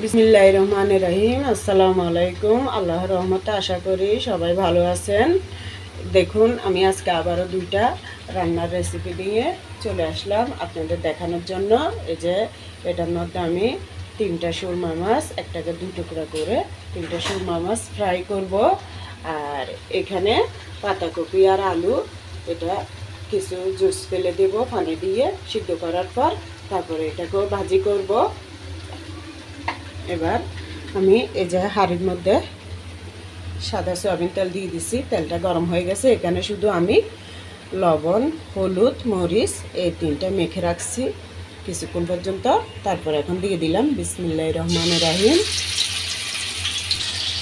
বিসমিল্লাহির রহমানির রহিম। আসসালামু আলাইকুম। আল্লাহর রহমতে আশা করি সবাই ভালো আছেন। দেখুন, আমি আজকে আবারও দুইটা রান্নার রেসিপি নিয়ে চলে আসলাম আপনাদের দেখানোর জন্য। এই যে এটার মধ্যে আমি তিনটা সুরমা মাছ, একটাকে দুই টুকরা করে তিনটা সুরমা মাছ ফ্রাই করব। আর এখানে পাতাকপি আর আলু, এটা কিছু জুস ফেলে দেব পানি দিয়ে সিদ্ধ করার পর, তারপরে এটাকেও ভাজি করব। এবার আমি এই যে হাঁড়ির মধ্যে সাদা সয়াবিন তেল দিয়ে দিছি, তেলটা গরম হয়ে গেছে। এখানে শুধু আমি লবণ, হলুদ, মরিচ এই তিনটা মেখে রাখছি কিছুক্ষণ পর্যন্ত। তারপর এখন দিয়ে দিলাম বিসমিল্লাহির রহমানির রহিম।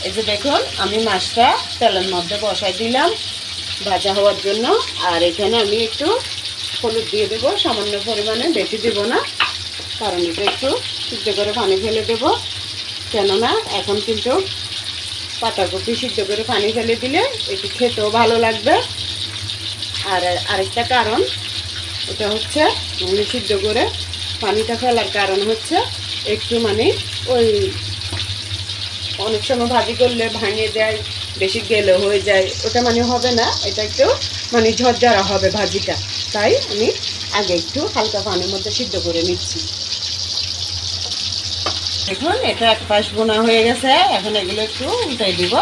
এই যে দেখুন, আমি মাছটা তেলের মধ্যে বসাই দিলাম ভাজা হওয়ার জন্য। আর এখানে আমি একটু হলুদ দিয়ে দেবো সামান্য পরিমাণে, বেশি দেবো না, কারণ এটা একটু সিদ্ধ করে পানি ফেলে দেবো। কেননা এখন কিন্তু পাতাকপি সিদ্ধ করে পানি ফেলে দিলে একটু খেতেও ভালো লাগবে। আর আরেকটা কারণ, এটা হচ্ছে সিদ্ধ করে পানিটা ফেলার কারণ হচ্ছে একটু ওই অনেক সময় ভাজি করলে ভাঙে যায়, বেশি গেলে হয়ে যায়, ওটা হবে না। এটা একটু ঝরঝরা হবে ভাজিটা, তাই আমি আগে একটু হালকা পানির মধ্যে সিদ্ধ করে নিচ্ছি। দেখুন, এটা এক পাশ বোনা হয়ে গেছে। এখন এগুলো একটু উল্টাই দিব।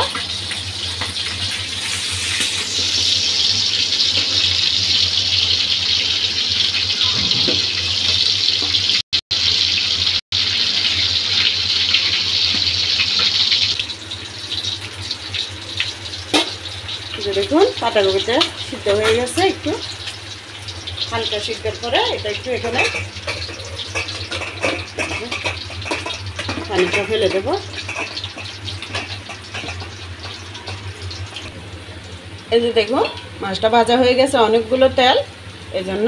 দেখুন, পাতাকপিটা সিদ্ধ হয়ে গেছে। একটু হালকা সিদ্ধের পরে এটা একটু এখানে পানিটা ফেলে দেব। এই যে দেখুন, মাছটা ভাজা হয়ে গেছে অনেকগুলো তেল, এই জন্য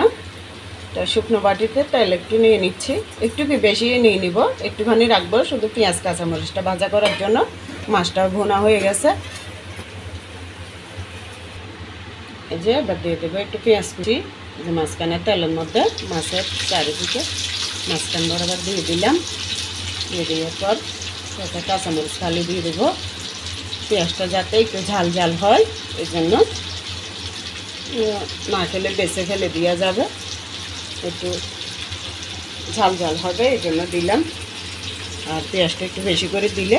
শুকনো বাটিতে তেল একটু নিয়ে নিচ্ছি। একটু কি বেশি নিয়ে নিব, একটুখানি রাখবো শুধু পেঁয়াজ কাঁচামরিচটা ভাজা করার জন্য। মাছটা ভুনা হয়ে গেছে। এই যে এবার দিয়ে দেবো একটু পেঁয়াজ কুচি। যে মাঝখানে তেলের মধ্যে মাছের চারিদিকে মাঝখান বরাবর দিয়ে দিলাম। দিয়ে দেওয়ার পর একটা কাঁচামরিচ খালি দিয়ে দেবো, পেঁয়াজটা যাতে একটু ঝাল ঝাল হয়। এই জন্য না খেলে বেছে ফেলে দেওয়া যাবে, একটু ঝাল ঝাল হবে এই জন্য দিলাম। আর পেঁয়াজটা একটু বেশি করে দিলে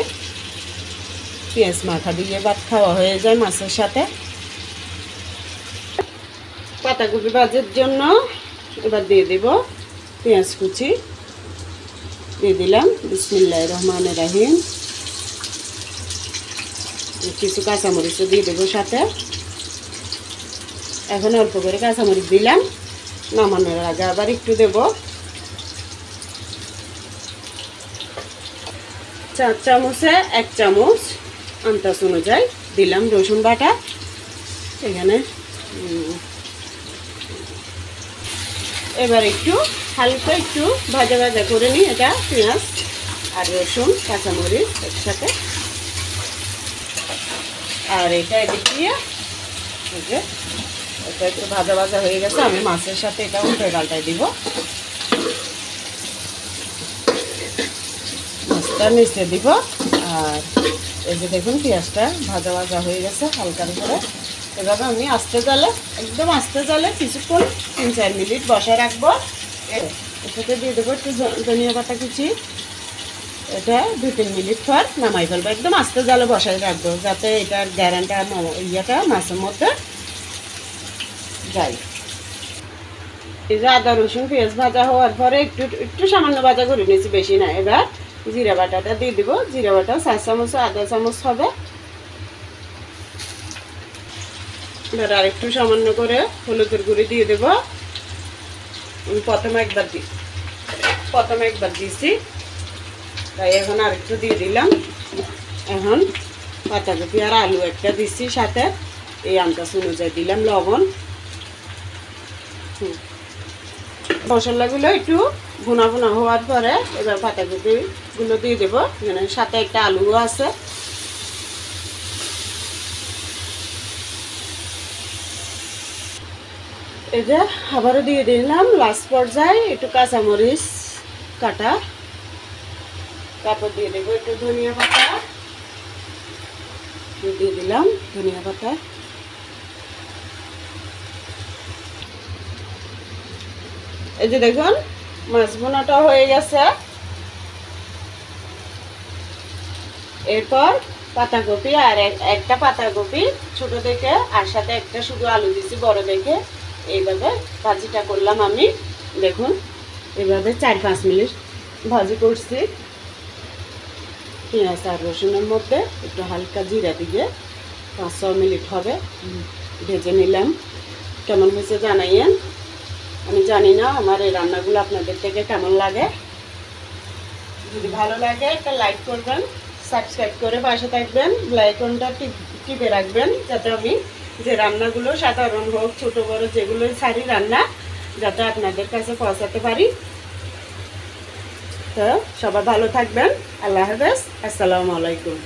পেঁয়াজ মাখা দিয়ে ভাত খাওয়া হয়ে যায় মাছের সাথে। পাতাকপি ভাজার জন্য এবার দিয়ে দেব পেঁয়াজ কুচি, দিয়ে দিলাম বিসমিল্লাহির রহমানির রহিম। কিছু কাঁচামরিচও দিয়ে দেবো সাথে। এখন অল্প করে কাঁচামরিচ দিলাম, নামানোর আগে আবার একটু দেব। 4 চামচে 1 চামচ আন্দাজ অনুযায়ী দিলাম রসুন বাটা। এখানে এবার একটু হালকা একটু ভাজা ভাজা করে নিই এটা পেঁয়াজ আর রসুন কাঁচামরিচ একসাথে। আর এটা এদিক দিয়ে এটা একটু ভাজা ভাজা হয়ে গেছে। আমি মাছের সাথে এটা উল্টে পাল্টাই দিব। মাছটা মিশিয়ে দিব। আর এই যে দেখুন, পেঁয়াজটা ভাজা ভাজা হয়ে গেছে হালকার উপরে। এভাবে আমি আস্তে জালে, একদম আস্তে জালে কিছুক্ষণ 3-4 মিনিট বসায় রাখবো। এটাতে দিয়ে দেবো একটু ধনিয়া পাতা কুচি। এটা 2-3 মিনিট পর নামাই ফেলবো। একদম আস্তে জালে বসায় রাখবো যাতে এটার গ্যারান্টা ইয়েটা মাছের মধ্যে যায়। এই যে আদা রসুন পেঁয়াজ ভাজা হওয়ার পরে একটু একটু সামান্য ভাজা করে নিয়েছি, বেশি না। এবার জিরা বাটাটা দিয়ে দিব। জিরা বাটা 4 চামচ, আধা চামচ হবে। এবার আর একটু সামান্য করে হলুদের গুঁড়ি দিয়ে দেব। প্রথমে একবার দিয়েছি, তাই এখন আর একটু দিয়ে দিলাম। এখন পাতাকপি আর আলু একটা দিচ্ছি সাথে, এই আন্দাজ অনুযায়ী দিলাম লবণ। মশলাগুলো একটু ভুনা ভুনা হওয়ার পরে এবার পাতাকপিগুলো দিয়ে দেবো। এখানে সাথে একটা আলুও আছে। এই যে আবারও দিয়ে দিলাম লাস্ট পর্যায়ে একটু কাঁচামরিচ কাটা। তারপর দিয়ে দেবো একটু ধনিয়া পাতা, দিয়ে দিলাম ধনিয়া পাতা। এই যে দেখুন মাছ ভুনাটা হয়ে গেছে। এরপর পাতাকপি আর একটা পাতাকপি ছোট দেখে, আর সাথে একটা শুধু আলু দিছি বড় দেখে, এইভাবে ভাজিটা করলাম আমি। দেখুন এইভাবে 4-5 মিনিট ভাজি করছি। পেঁয়াজ আর রসুনের মধ্যে একটু হালকা জিরা দিয়ে 5-6 মিনিট হবে ভেজে নিলাম। কেমন হয়েছে জানাইয়েন। আমি জানি না আমার এই রান্নাগুলো আপনাদের থেকে কেমন লাগে। যদি ভালো লাগে একটা লাইক করবেন, সাবস্ক্রাইব করে পাশে থাকবেন, বেল আইকনটা টিপে রাখবেন, যাতে আমি যে রান্নাগুলো সাধারণ হোক ছোটো বড়ো যেগুলো ছাড়ি রান্না, যাতে আপনাদের কাছে পৌঁছাতে পারি। তো সবাই ভালো থাকবেন। আল্লাহ হাফেজ। আসসালামু আলাইকুম।